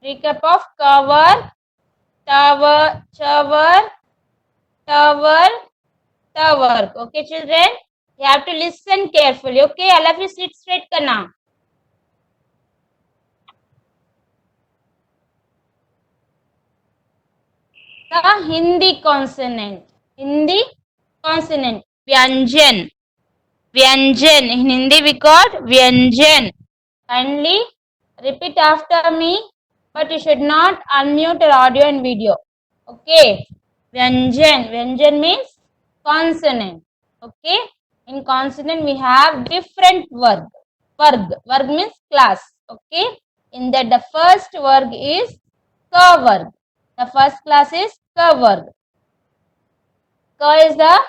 Recap of cover, tower, shower, tower, tower. Okay, children? You have to listen carefully. Okay, all of you sit straight करना. The Hindi consonant. Hindi consonant. Vyanjan. Vyanjan. In Hindi we call Vyanjan. Kindly repeat after me, but you should not unmute your audio and video. Okay. Vyanjan. Vyanjan means consonant. Okay. In consonant we have different worg. Varg means class. Okay. In that the first worg is ka varg. The first class is ka varg. Ka is the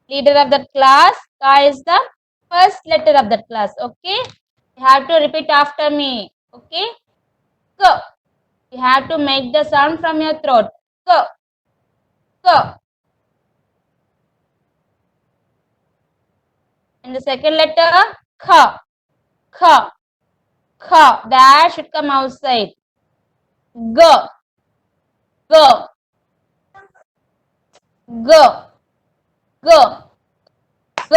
leader of that class. Ka is the first letter of that class. Okay. You have to repeat after me. Okay. Ka. You have to make the sound from your throat. Ka. Ka. And the second letter, kha. Kha. Kha. That should come outside. G. G. G. G. G.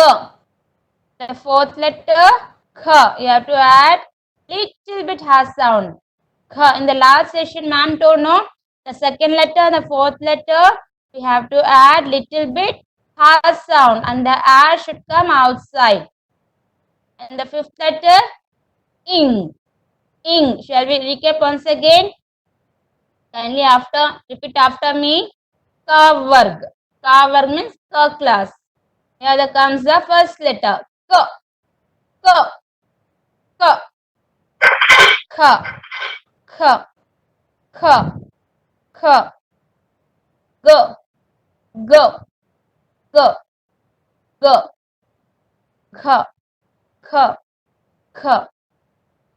The fourth letter, kha. You have to add little bit harsh sound. Kha. In the last session, ma'am told no. The second letter, the fourth letter, we have to add little bit harsh sound, and the R should come outside. And the fifth letter, ing. Ing. Shall we recap once again? Kindly repeat after me. Ka varg. Ka varg means ka class. Here comes the first letter. Ka. Ka. Ka. Kha. Kha. Kha. Kha. Go. Go. Go. Go. Kha. Kha. Kha.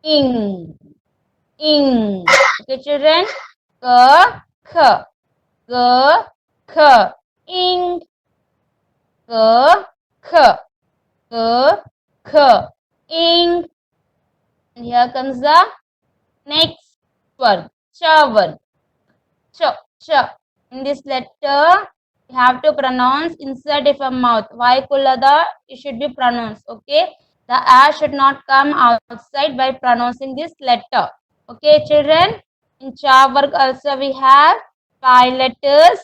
Ing. Ing. Okay, children. Ka. Kha. Ka. Kha. Ing. Ka. Kha. Ka. Kha. Ing. And here comes the next word. Cha word. Cha. Cha. In this letter, you have to pronounce inside of a mouth. Why Kulada? It should be pronounced. Okay. The air should not come outside by pronouncing this letter. Okay, children. In cha work also we have 5 letters.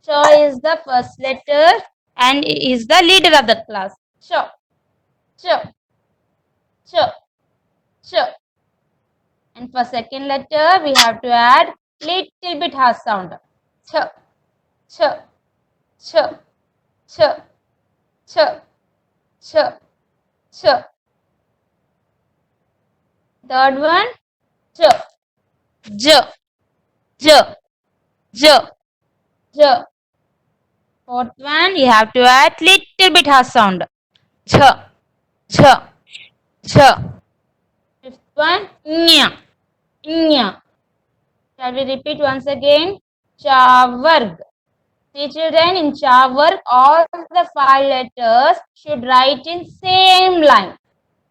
Cha is the first letter and is the leader of the class. Cha. Cha. Cha. Cha. And for second letter, we have to add little bit harsh sound. Ch, ch, ch, ch, ch, ch, ch. Third one, ch, j, j, j, j. Fourth one, you have to add little bit harsh sound. Ch, ch, ch. Fifth one, nya, nya. Shall we repeat once again? Chavarg. See children, in Chavarg, all the 5 letters should write in same line.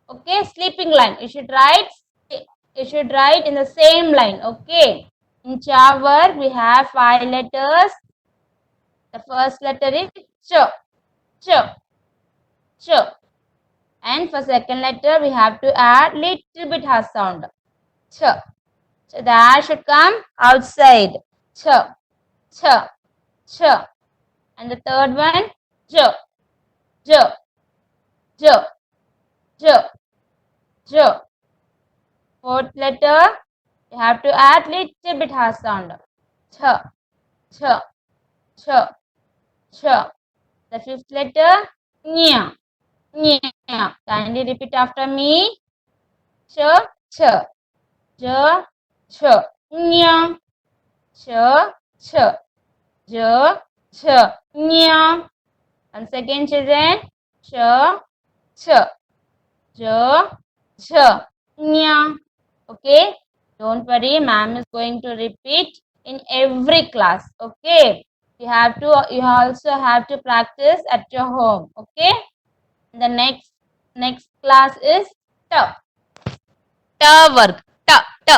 Okay, sleeping line. You should write in the same line. Okay. In Chavarg, we have 5 letters. The first letter is ch, ch, ch. And for second letter, we have to add little bit harsh sound. Ch. So the R should come outside. Ch, ch, ch. And the third one, j, j, j, j, j. Fourth letter, you have to add little bit harsh sound. Ch, ch, ch, ch. The fifth letter, nya, nya. Kindly repeat after me. Ch, ch, j, ch, nya, ch, ch, j, ch, nya. Once again, children, ch, ch, j, ch, nya. Okay, don't worry, ma'am is going to repeat in every class. Okay, you also have to practice at your home. Okay, the next class is t. T work. T.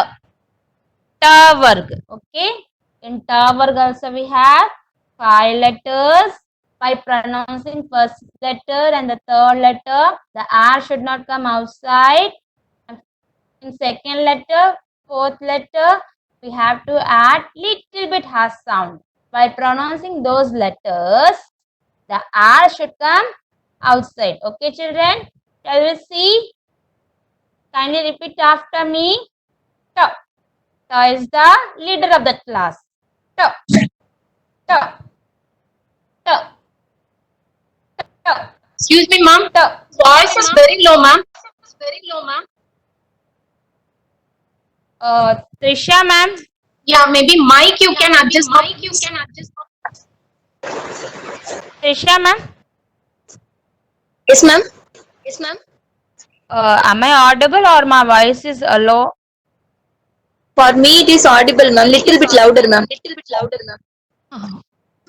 Ta varg. Okay. In ta varg also we have 5 letters. By pronouncing first letter and the third letter, the R should not come outside. In second letter, fourth letter, we have to add little bit harsh sound. By pronouncing those letters, the R should come outside. Okay, children? Shall we see? Kindly repeat after me. Ta. Ta is the leader of the class. Ta. Ta. Ta. Ta. Excuse me, ma'am. Ta. Voice is very low, ma'am. Trisha, ma'am. Yeah, maybe mic you can adjust. Trisha, ma'am. Yes, ma'am. Am I audible or my voice is low? For me, it is audible, ma'am. Little bit louder, ma'am.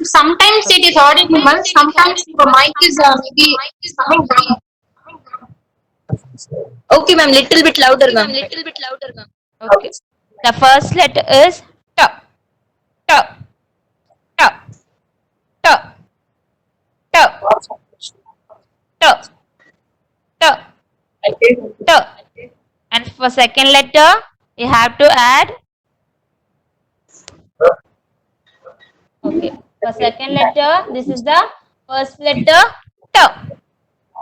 Sometimes it is audible, ma'am. Sometimes your mic is maybe coming down. Okay, ma'am. Little bit louder, ma'am. Okay. The first letter is T. T. T. T. T. T. T. T. And for second letter, you have to add. Okay. For second letter, this is the first letter T.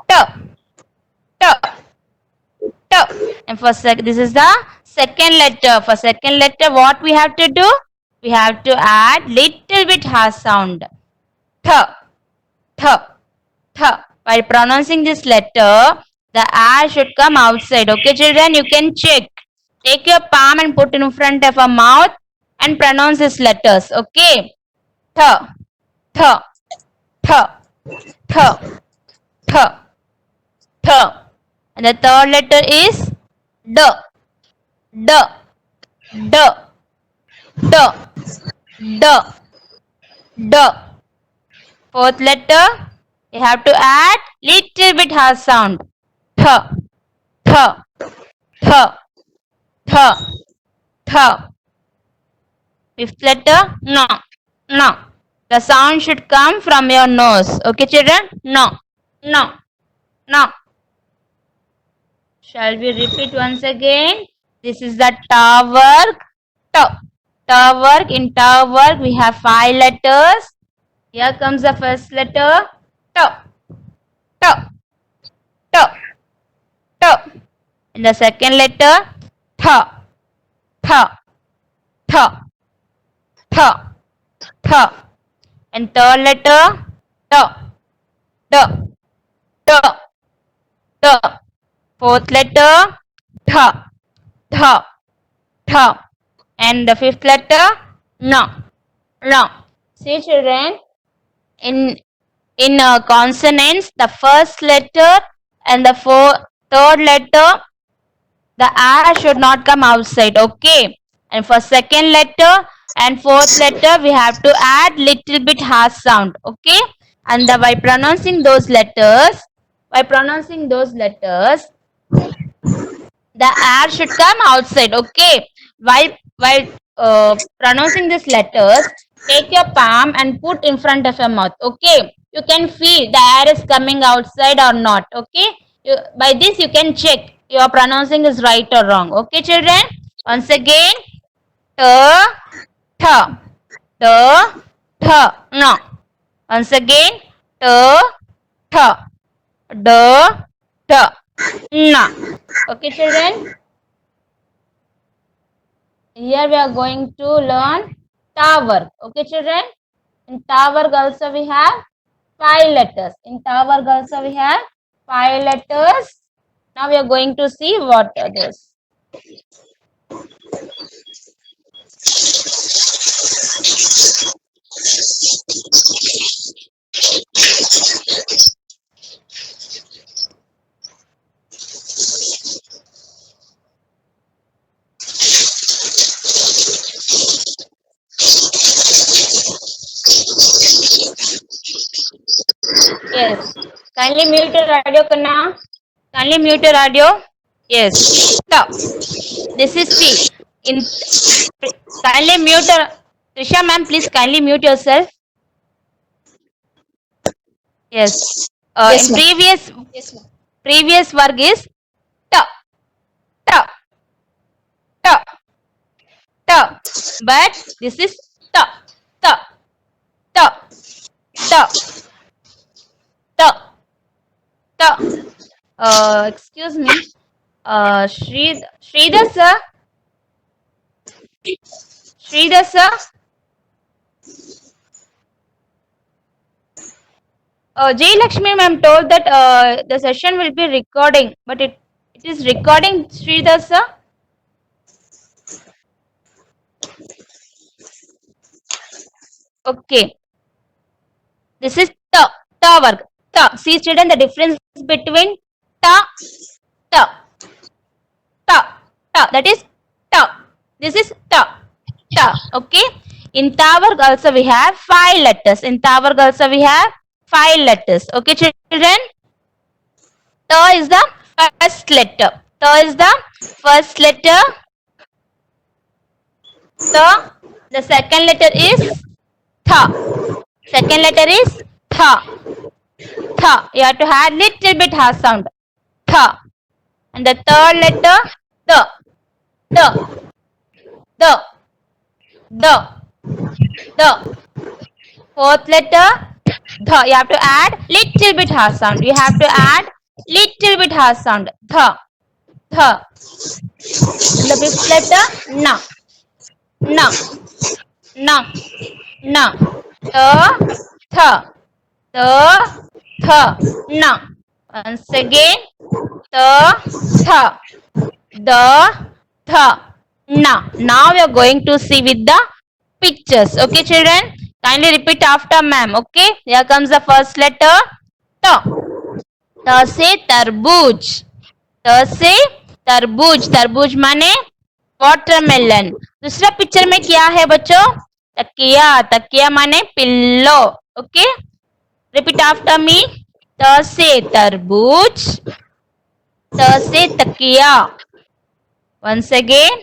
T. T. T. And for this is the second letter. For second letter, what we have to do? We have to add little bit harsh sound. Th. Th. Th. While pronouncing this letter, the R should come outside. Okay, children, you can check. Take your palm and put in front of a mouth and pronounce these letters. Okay. Th. Th. Th. Th. Th. Th. And the third letter is D. D. D. D. D. D. Fourth letter, you have to add little bit harsh sound. Th. Th. Th. Th. Th. Fifth letter, no. No. The sound should come from your nose. Okay, children? No. No. No. Shall we repeat once again? This is the ta varg. Ta. Ta varg. In ta varg, we have 5 letters. Here comes the first letter. Ta. Ta. Ta. Ta. And the second letter. Tha. Tha. Tha. Tha. Tha. And third letter. Ta. Ta. Ta. Ta. Fourth letter. Tha. Tha. Tha. And the fifth letter. No. No. See, children. In consonants, the first letter and the third letter, the R should not come outside. Okay. And for second letter and fourth letter, we have to add little bit harsh sound. Okay. And by pronouncing those letters, the R should come outside. Okay. While pronouncing these letters, take your palm and put in front of your mouth. Okay. You can feel the air is coming outside or not. Okay. By this you can check your pronouncing is right or wrong. Okay, children. Once again, ta, tha, ta, tha. No. Once again, ta, tha, da, ta. Na. Okay, children. Here we are going to learn ta varg. Okay, children. In ta varg also we have 5 letters. In ta varg also we have 5 letters. Now we are going to see what are those. Yes. Kindly mute your radio, Kanna. Kindly mute your radio. Yes. Stop. This is T. in kindly mute Trisha ma'am, please kindly mute yourself. Yes. Yes, In ma'am. previous work is t t t t, but this is t t t t t t. Excuse me. Sridhar sir, Sridhar sir. Jay Lakshmi ma'am told that the session will be recording, but it is recording, Sridhar sir. Okay. This is ta work. Ta. See student, the difference between ta, ta, ta, ta. That is ta. This is ta, ta. Okay. In ta work also we have 5 letters. In ta work also we have 5 letters. Okay, children. Ta is the first letter. Ta is the first letter. Ta. The second letter is tha. Second letter is tha. Tha. You have to add little bit ha sound. Tha. And the third letter, the, the, the, the, the. Fourth letter, the. You have to add little bit ha sound. You have to add little bit ha sound. The, the. And the fifth letter, na, na, na, na. The, na. Once again, the, now we are going to see with the pictures. Okay, children, kindly repeat after ma'am. Okay, here comes the first letter ta. Ta से तरबूज. ta से तरबूज. तरबूज माने watermelon. दूसरा picture में क्या है बच्चों? तकिया. तकिया माने pillow. Okay, repeat after me. ta से तरबूज. ta से तकिया. Once again,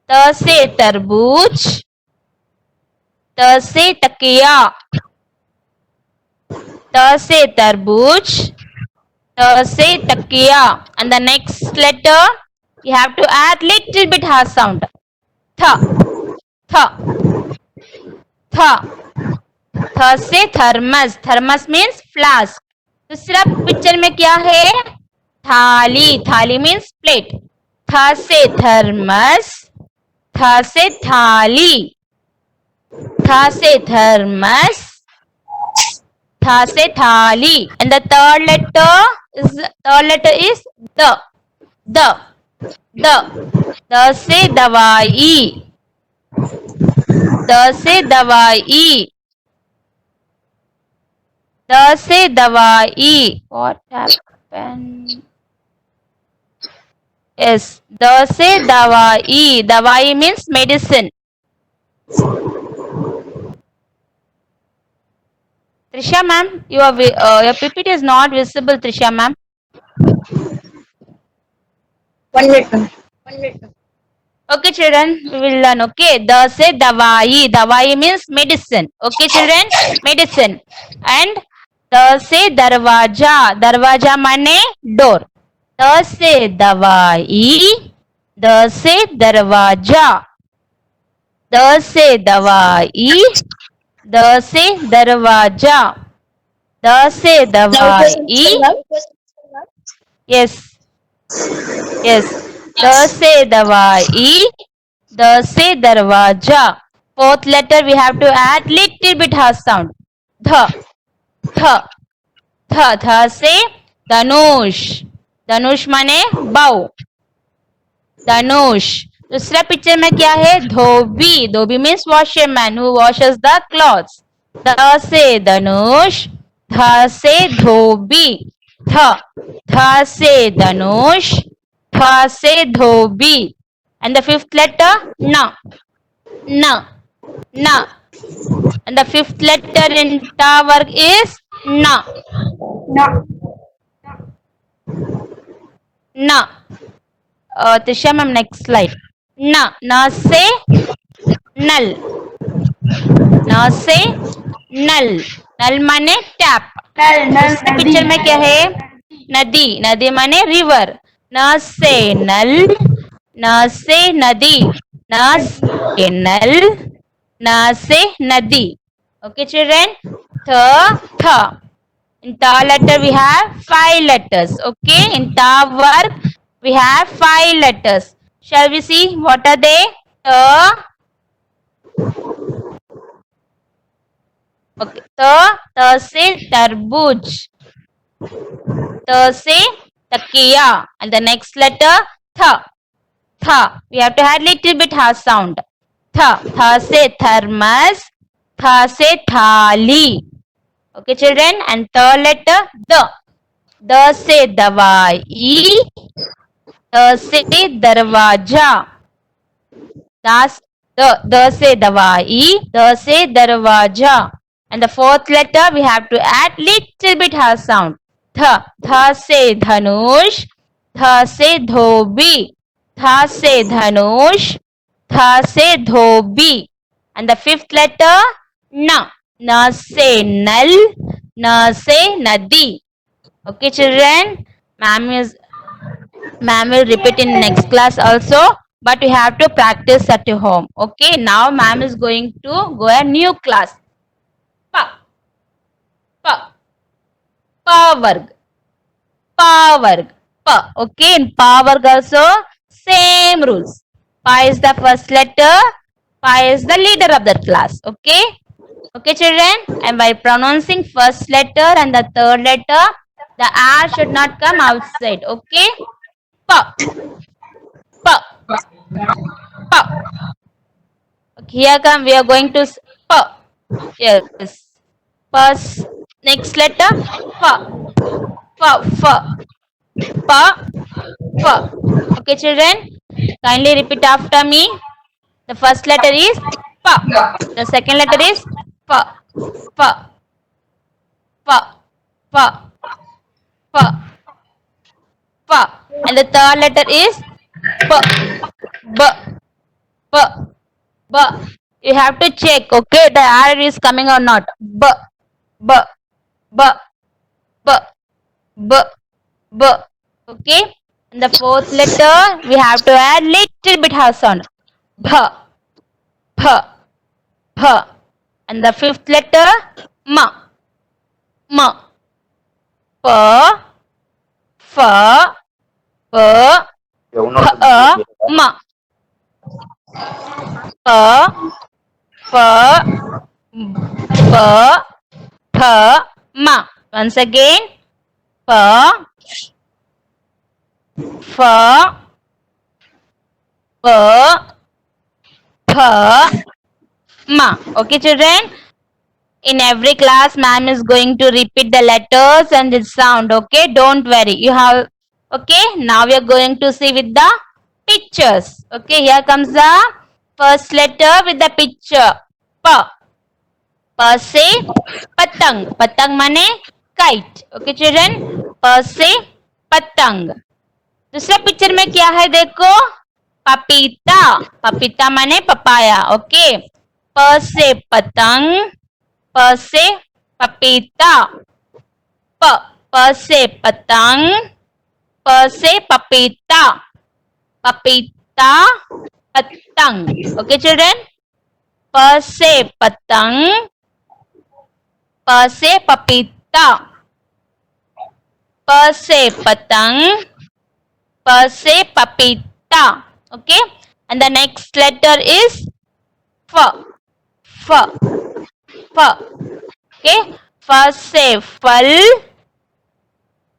त से तरबूज. त से तकिया. त से तरबूज. त से तकिया. And the next letter, you have to add little bit ha sound. Th, th, th. थ से थर्मस. Thermos means flask. दूसरा पिक्चर में क्या है? थाली. थाली means plate. थ से थर्मस. थ से थाली. थ से थर्मस. थ से थाली. And the third letter is the. The से दवाई. द से दवाई. द से दवाई. What happened? Yes, द से दवाई. दवाई means medicine. Trisha ma'am, your PPT is not visible, Trisha ma'am. 1 minute, ma'am. Okay, children, we will learn. Okay, the se dawai. Dawai means medicine. Okay, children, medicine. And the se darwaja. Darwaja mane door. The se dawai. The se darwaja. The se dawai. The se darwaja. The se dawai. Yes. Yes. The से दवाई. The से दरवाजा. Fourth letter we have to add little bit ha sound. ध, थ, थ. थ से धनुष. धनुष माने bow. धनुष. दूसरा पिक्चर में क्या है? धोबी. धोबी means washerman who washes the clothes. ध से धनुष. ध से धोबी. थ, थ से धनुष. थ से धोबी. And the fifth letter, na. Na. Na. And the fifth letter in ta work is na. Na. Trisha ma'am, next slide. न से नल, न से नल, नल माने टैप। दूसरे पिक्चर में क्या है? नदी, नदी माने रिवर। न से नल, न से नदी, न से नल, न से नदी। Okay, children. Th. In ta letter we have 5 letters. Okay, in ta verb we have 5 letters. Shall we see what are they? Okay, त से तरबूज, त से तकिया, and the next letter th. Th. We have to add little bit ha sound. Th से thermos, th से थाली. Okay, children. And third letter the से दवाई, द से दरवाजा, द से दवाई, द से दरवाजा. And the fourth letter we have to add little bit ha sound. th से धनुष, th से धोबी, th से धनुष, थ से धोबी. And the fifth letter न से नल, न से नदी. Okay, children. Ma'am will repeat in next class also, but you have to practice at your home. Okay, now ma'am is going to go a new class. Pa, pa, pa varg, pa varg, pa. Okay, in pa varg also same rules. Pa is the first letter, pa is the leader of that class. Okay. Okay, children. And while pronouncing first letter and the third letter, the R should not come outside. Okay. Pa, pa, pa. Okay, here come. We are going to pa. Yes. First, next letter pa, pa, fa, pa, fa. Okay, children. Kindly repeat after me. The first letter is pa. The second letter is pa, pa, pa, pa, pa, pa. And the third letter is b, b, b, b. You have to check, okay, the R is coming or not. B, b, b, b, b, b. Okay. And the fourth letter we have to add little bit ha sound. Bh, ph, ph. And the fifth letter ma, ma, pa, fa, pa, ma, pa, fa, pa, pha, ma. Once again, pa, fa, pa, pha, ma. Okay, children. In every class, ma'am is going to repeat the letters and its sound. Okay, don't worry. You have. Okay, now we are going to see with the pictures. Okay, here comes the first letter with the picture. Pa. Pa से पतंग, पतंग माने kite. Okay, children. Pa से पतंग. दूसरा picture में क्या है देखो? पपीता, पपीता माने पपाया. ओके. प से पतंग, प से पपीता. प से पतंग, प से पपीता. पपीता, पतंग. Okay, children. प से पतंग, प से पपीता. प से पतंग, प से पपीता. Okay, and the next letter is f. F. F. Okay, f से फल,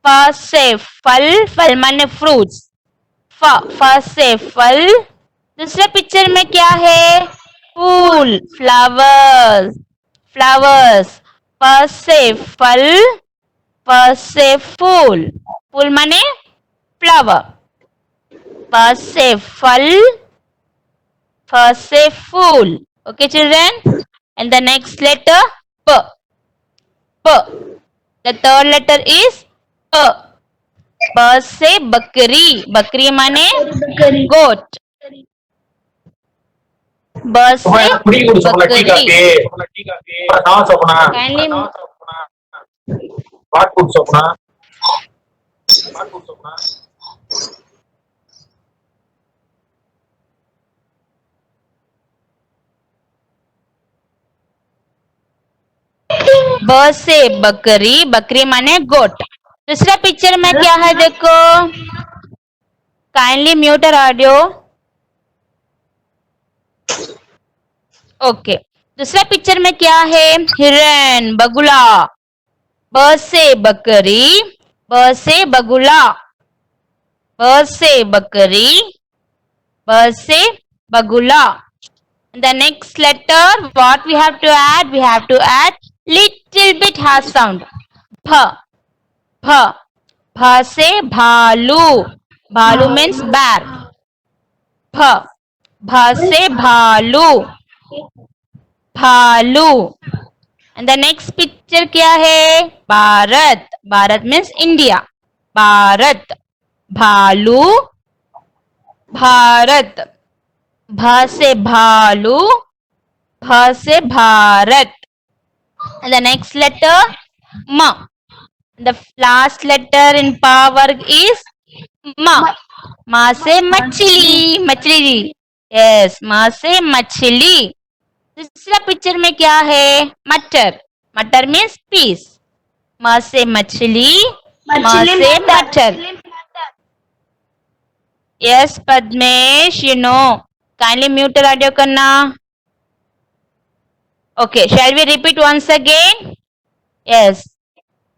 फ से फल, फल माने फ्रूट्स. फ से फल. दूसरे पिक्चर में क्या है? फूल, फ्लावर्स, फ्लावर्स. फ से फल, फ से फूल, फूल माने फ्लावर. फ से फल, फ से फूल. Okay, children. And the next letter p. P. The third letter is p. प से बकरी, बकरी माने गोट. ब से कुड़ी कुड़ी सोना ठीक बकरी. है बताओ सोना Kindly बात कुछ सोना ब से बकरी, बकरी माने गोट. दूसरा पिक्चर में क्या है देखो. Kindly mute your audio. Okay. दूसरा पिक्चर में क्या है. हिरन, बगुला. ब से बकरी, ब से बगुला. ब से बकरी, ब से bagula. The next letter, what we have to add? We have to add little bit harsh sound. Bha, bha. Bha se bhalu. Bhalu means bear. Bha, bha se bhalu. Bhalu. And the next picture क्या है. Bharat. Bharat means India. Bharat. भालू, भारत. भा से भालू, भा से Bharat. And the next letter ma. The last letter in pa varg is ma. Ma से मछली, मछली. Yes, ma से मछली. दूसरा पिक्चर में क्या है. मटर. मटर मीन्स पीस. ma से मछली, ma से मटर. Yes, Padmesh, you know. Kindly mute your audio karna. Okay, shall we repeat once again? Yes.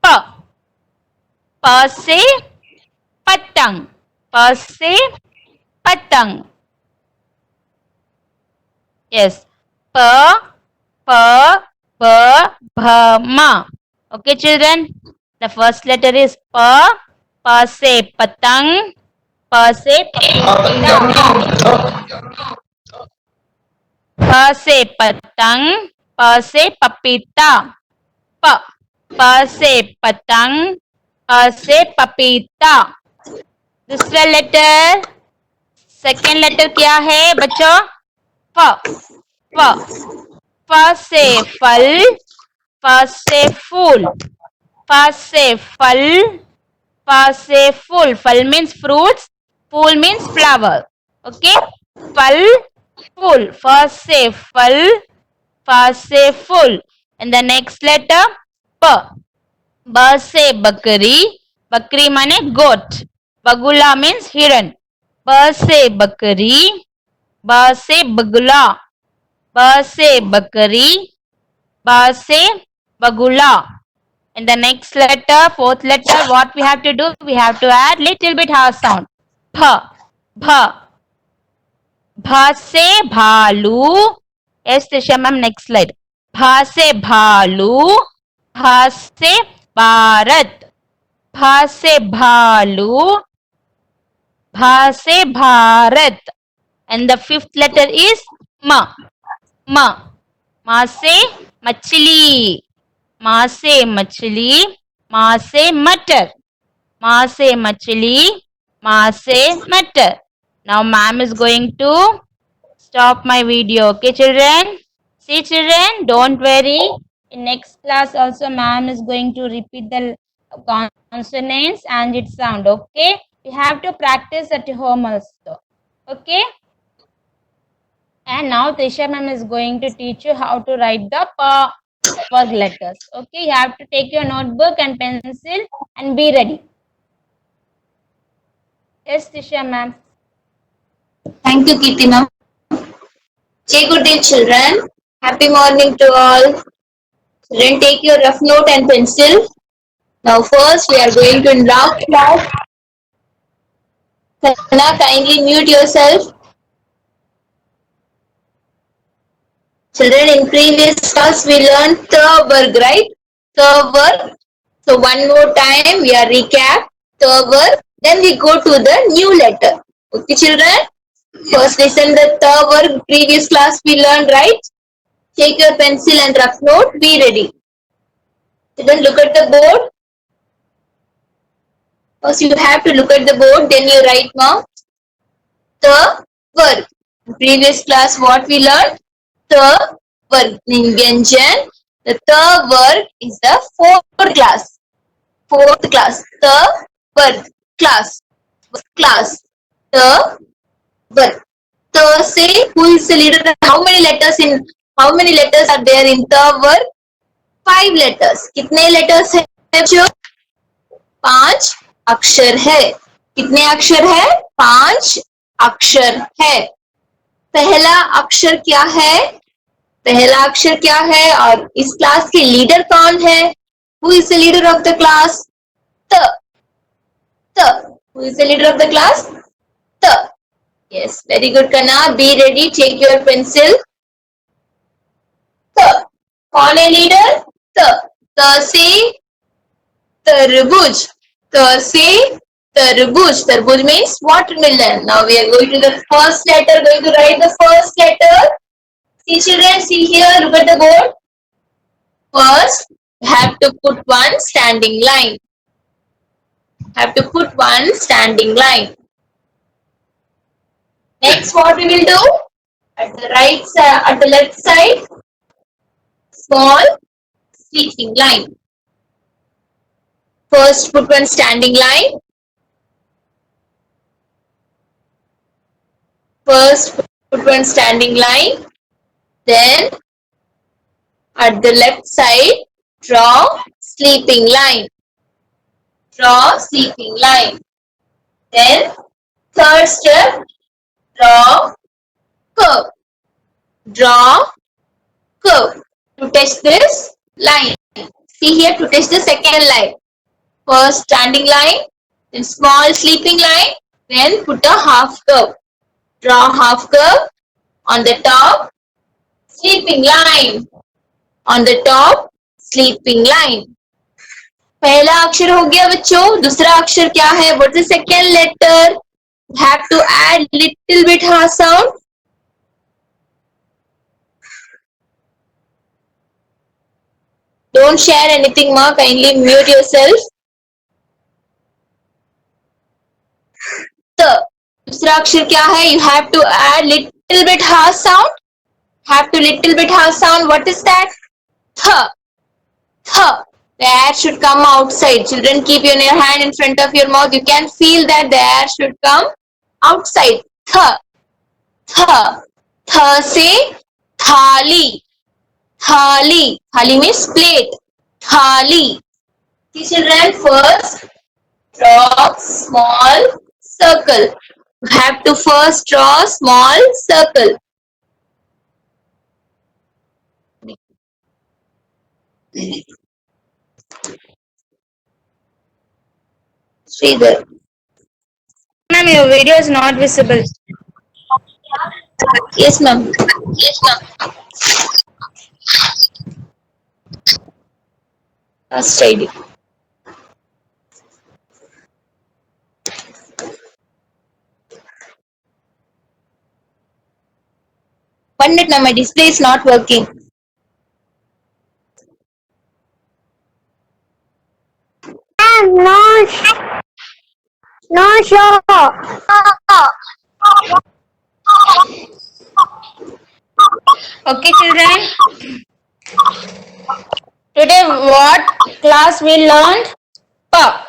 Pa. Pa se patang. Pa se patang. Yes. Pa, pa, pa, bha, ma. Okay, children. The first letter is pa. Pa se patang. Pa से पपीता. प से पतंग, प से पपीता. प, प से पतंग, प से पपीता. दूसरा लेटर, सेकेंड लेटर क्या है बच्चों. फ, फ. फ से फल, फ से फूल. फ से फल, फ से फूल. फल means fruits. Fool means flower. Okay. Fal, full. First say fal, first say full. And the next letter p. B से बकरी, बकरी माने goat. बगुला means hiran. B से बकरी, B से बगुला. B से बकरी, B से बगुला. And the next letter, fourth letter, what we have to do? We have to add little bit harsh sound. भ, भ. भ से भालू. Yes, Tisha ma'am, next slide. भ से भालू, भ से भारत. भ से भालू, भ से Bharat. And the fifth letter is म. म. म से मछली. म से मछली, म से मटर. म से मछली, ma से matter. Now ma'am is going to stop my video. Okay children? See children, don't worry. In next class also ma'am is going to repeat the consonants and its sound. Okay? You have to practice at home also. Okay? And now Tisha ma'am is going to teach you how to write the word letters. Okay? You have to take your notebook and pencil and be ready. Yes, Tisha ma'am. Thank you, Kirti ma'am. Say good day, children. Happy morning to all. Children, take your rough note and pencil. Now, first, we are going to rough class. Sana, kindly mute yourself. Children, in previous class, we learned the verb, right? The verb. So, one more time, we are recap the verb. Then we go to the new letter. Okay, children? First listen the verb previous class we learned, right? Take your pencil and rough note. Be ready. Children, look at the board. First you have to look at the board. Then you write now the verb. previous class what we learned? The work in Vyanjan. The work is the fourth class. Fourth class. The work class. Class. The work. The say who is the leader? How many letters are there in the work? 5 letters. कितने letters है बच्चों? 5 अक्षर है. कितने अक्षर है? 5 अक्षर है. पहला अक्षर क्या है? पहला अक्षर क्या है? और इस क्लास के लीडर कौन है? Who is the leader of the class? The. Who is the leader of the class? The. Yes, very good, Kana. Be ready. Take your pencil. The. कौन है लीडर? The से तरबूज. The से तरबूज. तरबूज means watermelon. Now we are going to the first letter. Going to write the first letter. See children, see here. Look at the board. First, have to put one standing line. Have to put one standing line. Next, what we will do? At the right side, at the left side, small sleeping line. First, put one standing line. First, put one standing line. Then, at the left side, draw sleeping line. Draw sleeping line. Then, third step, draw curve. Draw curve to touch this line. See here to touch the second line. First standing line, then small sleeping line, then put a half curve. Draw half curve on the top, sleeping line. On the top, sleeping line. पहला अक्षर हो गया बच्चों. दूसरा अक्षर क्या है? What's the second letter? Have to add little bit ha sound. Don't share anything, ma. Kindly mute yourself. The. दूसरा अक्षर क्या है? You have to add little bit ha sound. Have to little bit ha sound. What is that? Th. Th. The air should come outside. Children, keep your hand in front of your mouth. You can feel that the air should come outside. Th. Th. Th से थाली. Thali. Thali means plate. Thali. See children, first draw small circle. You have to first draw small circle. Sridhar. Ma'am, your video is not visible. Yes, ma'am. Yes, ma'am. Last ID. One minute, ma'am. My display is not working. No show. Okay, children. Today, what class we learned? Pa.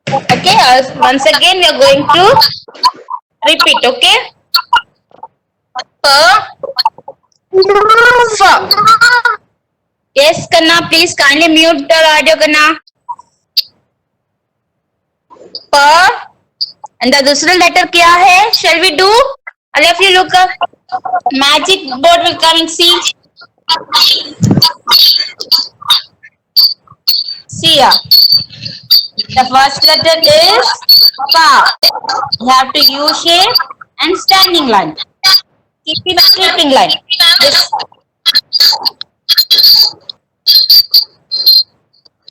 Okay, once again we are going to repeat. Okay. Pa. Fa. Yes, Kanna. Please kindly mute the audio, Kanna. Pa. And the दूसरा letter क्या है? Shall we do? All of you look up. Magic board will come and see. See ya. The first letter is Pa. You have to U shape and standing line. Keeping sleeping line. This.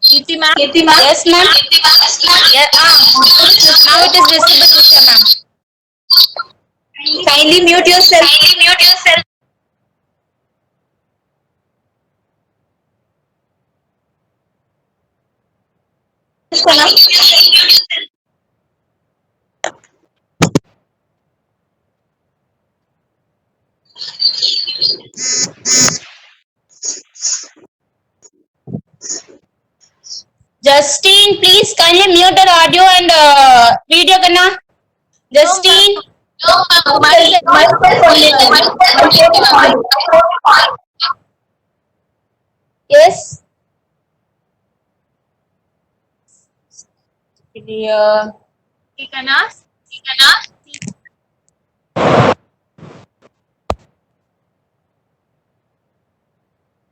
Kirti ma'am. Yes, ma'am. Yeah, now it is visible, teacher ma'am. Kindly mute yourself. Kindly mute yourself. Justine, please kindly mute your audio and video करना. Justine. No, ma'am. Yes. Clear.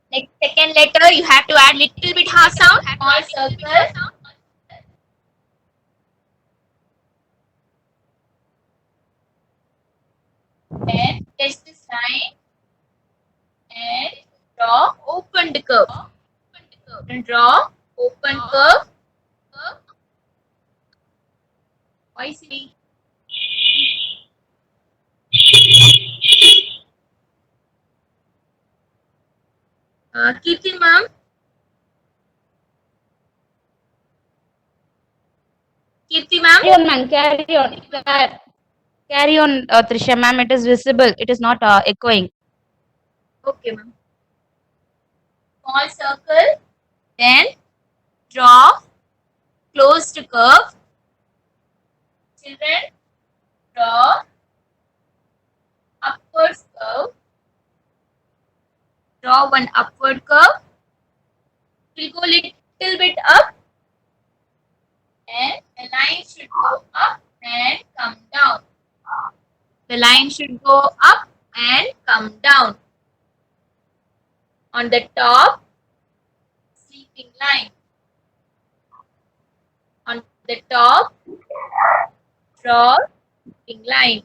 Next second letter, you have to add little bit half sound. Small circle. And test this line and draw opened curve. And draw open curve. Why see? Kirti ma'am. Kirti ma'am. Carry on, man. Carry on. Carry on, Trisha, ma'am. It is visible. It is not echoing. Okay, ma'am. Small circle. Then draw closed curve. Children, draw upward curve. Draw one upward curve. We'll go little bit up. And the line should go up and come down. The line should go up and come down. On the top, sleeping line. On the top, draw sleeping line.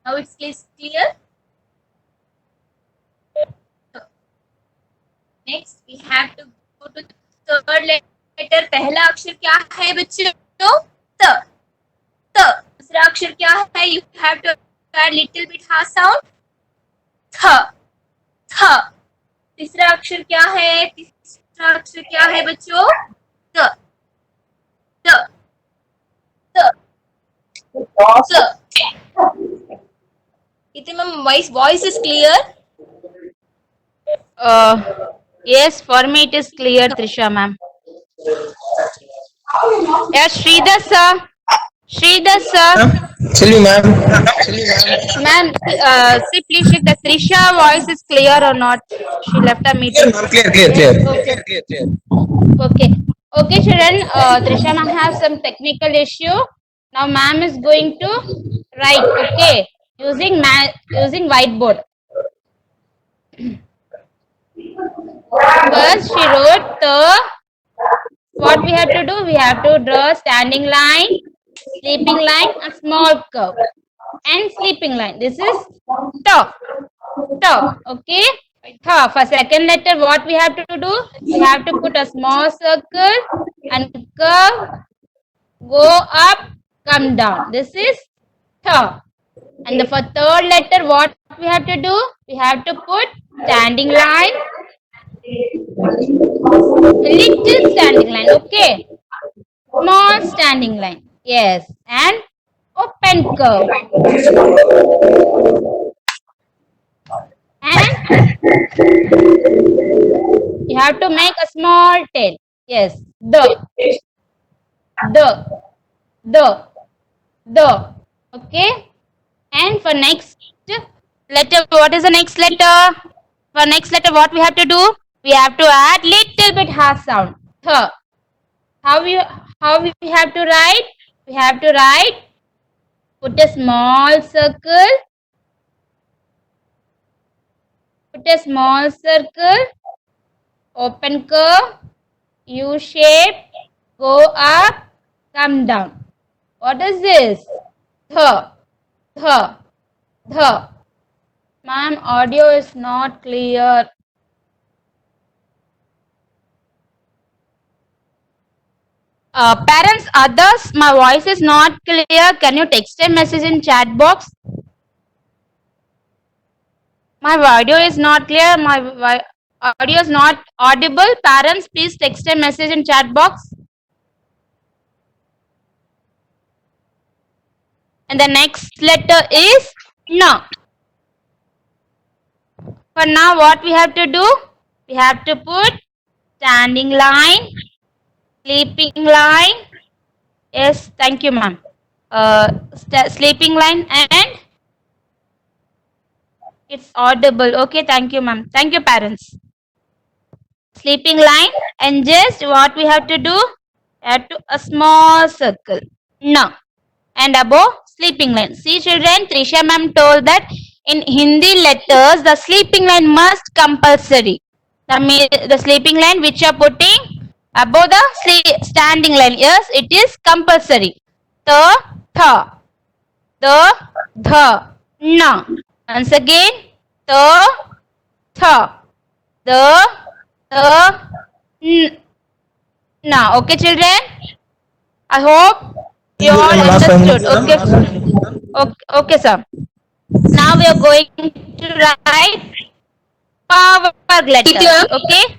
Now it's clear. Next, we have to go to the third letter. पहला अक्षर क्या है बच्चों? त. दूसरा अक्षर क्या है? You have to add little bit half sound. थ. तीसरा अक्षर क्या है? तीसरा अक्षर क्या है बच्चों? त. Kirti ma'am, voice is clear. Yes, for me it is clear, Trisha, ma'am. Yes, Sridhar sir. Sridhar sir. Chilli ma'am. Ma'am, see, please check that Trisha voice is clear or not. She left a meeting. Clear. Okay. Okay, children. Trisha ma'am has some technical issue. Now ma'am is going to write. Okay, using whiteboard. First, she wrote the. What we have to do? We have to draw standing line, sleeping line, a small curve, and sleeping line. This is top. Okay. For second letter, what we have to do? We have to put a small circle and curve, go up, come down. This is top. And for third letter, what we have to do? We have to put standing line, little standing line. Okay. Small standing line. Yes. And open curve. And you have to make a small tail. Yes. The. Okay. And for next letter, what is the next letter? For next letter, what we have to do? We have to add little bit half sound. Th. How we have to write? We have to write. Put a small circle. Put a small circle. Open curve. U shape. Go up. Come down. What is this? Th. Ma'am, audio is not clear. Parents, others, my voice is not clear. Can you text a message in chat box? My audio is not clear. My audio is not audible. Parents, please text a message in chat box. And the next letter is N. For now, what we have to do? We have to put standing line, sleeping line. Yes, thank you, ma'am. Sleeping line and it's audible. Okay, thank you, ma'am. Thank you, parents. Sleeping line and just what we have to do? Add to a small circle. No. And above sleeping line. See, children, Trisha ma'am told that in Hindi letters, the sleeping line must compulsory. The sleeping line which you are putting above the standing line. Yes, it is compulsory. The, the, na. Once again, the, n. Now, okay, children? I hope you all understood. Okay, sir. Now we are going to write power letters. ma'am. Okay?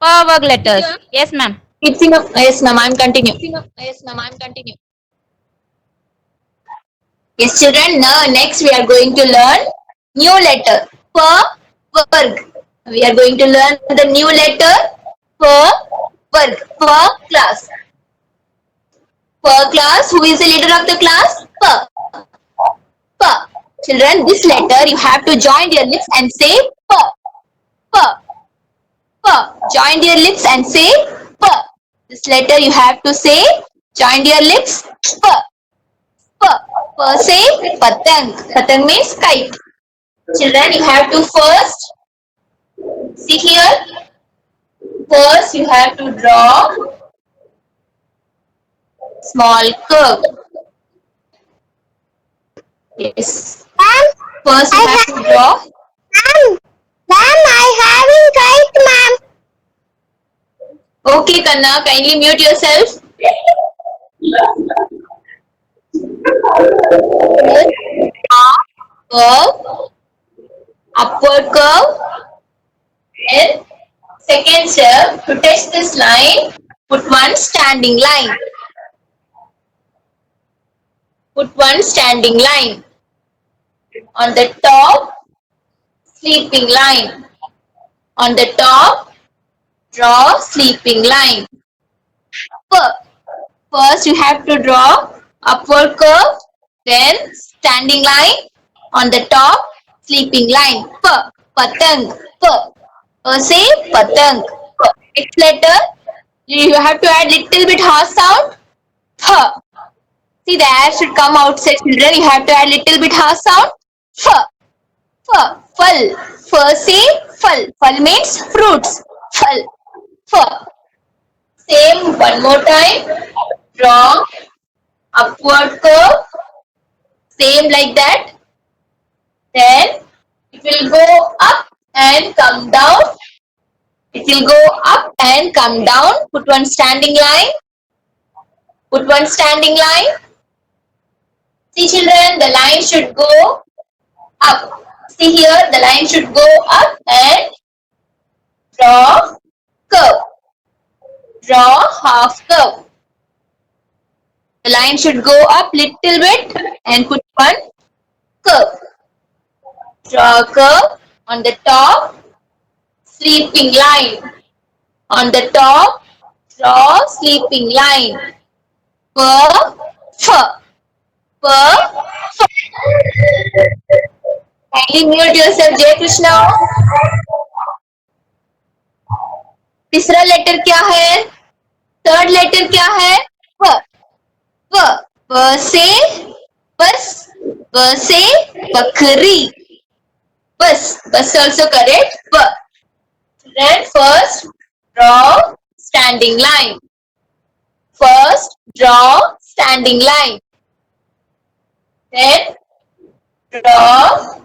Power letters. Yes, ma'am. Yes, ma'am. I'm continue. Yes, children. Now, next we are going to learn new letter. Work. We are going to learn the new letter per work. Per class. Per class. Who is the leader of the class? Per. Per. Children, this letter you have to join your lips and say per. Per. Per. Join your lips and say per. This letter you have to say. Join your lips. Per. Per. Per say patang. Patang means kite. Children, you have to first see here. First, you have to draw small curve. Yes. First, you have to draw. Ma'am, I having kite, ma'am. Okay, Kanna, kindly mute yourself. Curve, upward curve, and second step, to test this line, put one standing line. Put one standing line. On the top, sleeping line. On the top, draw sleeping line. First, you have to draw upward curve, then standing line. On the top, sleeping line. Patang. Say patang. Next letter, you have to add little bit harsh sound. See, the air should come outside, children. You have to add little bit harsh sound. Fal. First say fal. Fal means fruits. Fal. Same one more time. Draw upward curve. Same like that. Then it will go up and come down. It will go up and come down. Put one standing line. Put one standing line. See, children, the line should go up. See here, the line should go up and draw curve. Draw half curve. The line should go up little bit and put one curve. Draw a curve on the top, sleeping line. On the top, draw sleeping line. Kindly mute yourself, Jay Krishna. तीसरा letter क्या है? Third letter क्या है? व से बस. व से बकरी. Bus also correct. Then first draw standing line. First draw standing line. Then draw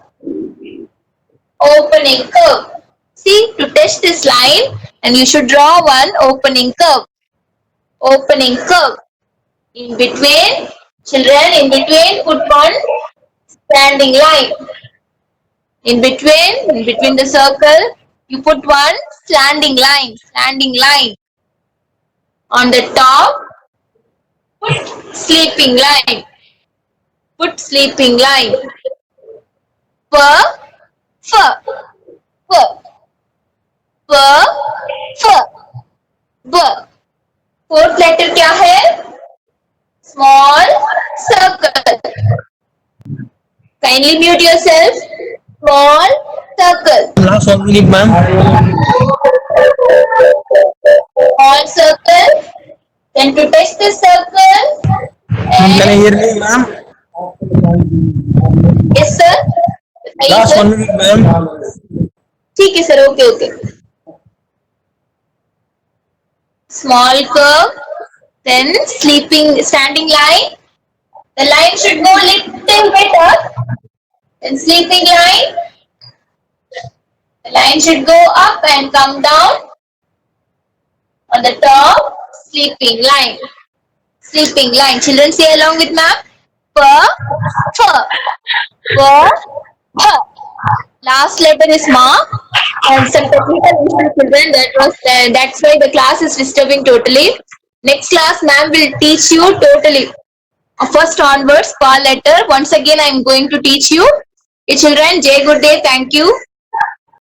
opening curve. See, to test this line, and you should draw one opening curve. Opening curve. In between, children, in between put one standing line. In between the circle, you put one standing line. On the top, put sleeping line. Put sleeping line. P, F, P, P, F, B. Fourth letter क्या है? Small circle. Kindly mute yourself. Small circle. Last 1 minute, ma'am. Small circle. Then to test the circle. Can I hear me, ma'am? Yes, sir. Last sir. 1 minute, ma'am. ठीक है sir. Okay. Small curve. Then standing line. The line should go little bit up. Then sleeping line. The line should go up and come down. On the top, sleeping line. Sleeping line. Children say along with ma'am. P, F, P, F. Last letter is ma. And some technical issues, children. That's why the class is disturbing totally. Next class, ma'am will teach you totally. First onwards, pa letter. Once again, I am going to teach you. Children, Jay, good day. Thank you.